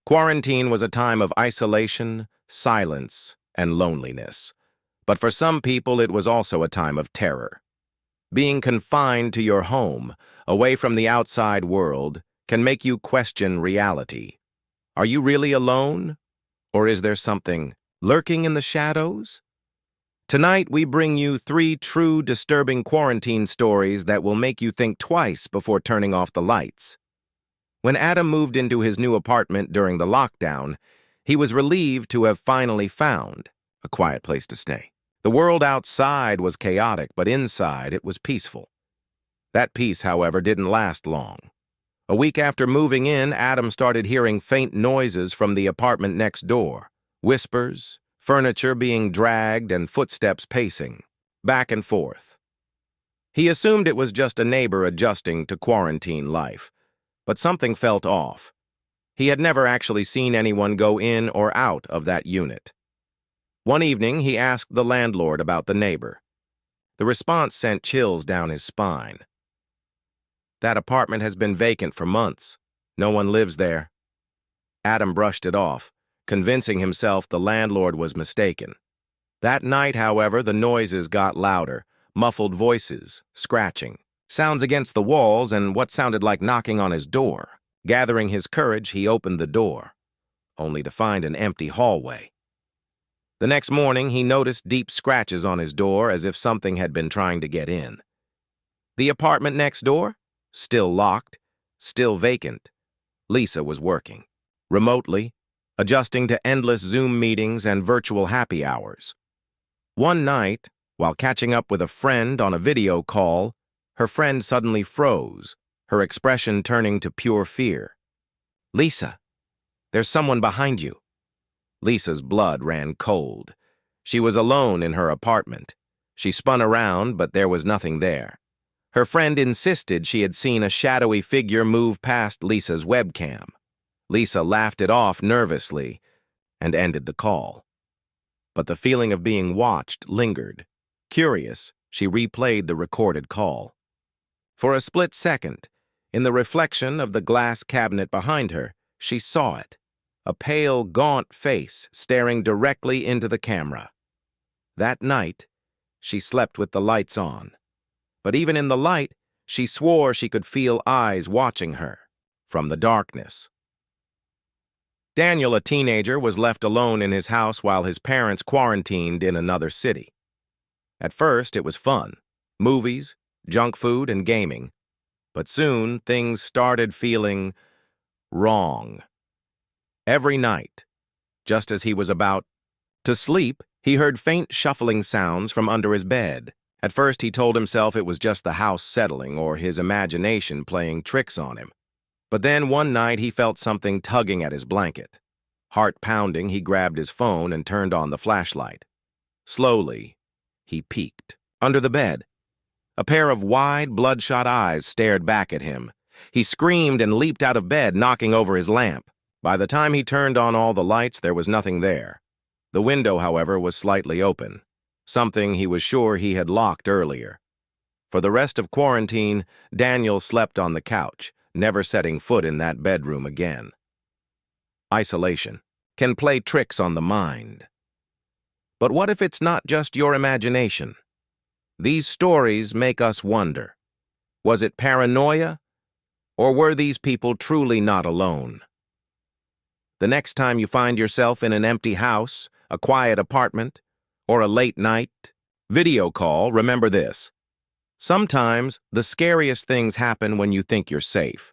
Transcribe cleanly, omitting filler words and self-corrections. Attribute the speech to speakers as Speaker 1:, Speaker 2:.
Speaker 1: Quarantine was a time of isolation, silence, and loneliness. But for some people, it was also a time of terror. Being confined to your home, away from the outside world, can make you question reality. Are you really alone? Or is there something lurking in the shadows? Tonight, we bring you 3 true disturbing quarantine stories that will make you think twice before turning off the lights. When Adam moved into his new apartment during the lockdown, he was relieved to have finally found a quiet place to stay. The world outside was chaotic, but inside it was peaceful. That peace, however, didn't last long. A week after moving in, Adam started hearing faint noises from the apartment next door. Whispers, furniture being dragged, and footsteps pacing, back and forth. He assumed it was just a neighbor adjusting to quarantine life, but something felt off. He had never actually seen anyone go in or out of that unit. One evening, he asked the landlord about the neighbor. The response sent chills down his spine. "That apartment has been vacant for months. No one lives there." Adam brushed it off, convincing himself the landlord was mistaken. That night, however, the noises got louder, muffled voices, scratching, sounds against the walls, and what sounded like knocking on his door. Gathering his courage, he opened the door, only to find an empty hallway. The next morning, he noticed deep scratches on his door as if something had been trying to get in. The apartment next door? Still locked, still vacant. Lisa was working, remotely, adjusting to endless Zoom meetings and virtual happy hours. One night, while catching up with a friend on a video call, her friend suddenly froze, her expression turning to pure fear. "Lisa, there's someone behind you." Lisa's blood ran cold. She was alone in her apartment. She spun around, but there was nothing there. Her friend insisted she had seen a shadowy figure move past Lisa's webcam. Lisa laughed it off nervously and ended the call. But the feeling of being watched lingered. Curious, she replayed the recorded call. For a split second, in the reflection of the glass cabinet behind her, she saw it. A pale, gaunt face staring directly into the camera. That night, she slept with the lights on. But even in the light, she swore she could feel eyes watching her from the darkness. Daniel, a teenager, was left alone in his house while his parents quarantined in another city. At first, it was fun. Movies, junk food, and gaming. But soon, things started feeling wrong. Every night, just as he was about to sleep, he heard faint shuffling sounds from under his bed. At first, he told himself it was just the house settling or his imagination playing tricks on him. But then one night, he felt something tugging at his blanket. Heart pounding, he grabbed his phone and turned on the flashlight. Slowly, he peeked. Under the bed, a pair of wide, bloodshot eyes stared back at him. He screamed and leaped out of bed, knocking over his lamp. By the time he turned on all the lights, there was nothing there. The window, however, was slightly open, something he was sure he had locked earlier. For the rest of quarantine, Daniel slept on the couch, never setting foot in that bedroom again. Isolation can play tricks on the mind. But what if it's not just your imagination? These stories make us wonder. Was it paranoia? Or were these people truly not alone? The next time you find yourself in an empty house, a quiet apartment, or a late-night video call, remember this. Sometimes the scariest things happen when you think you're safe.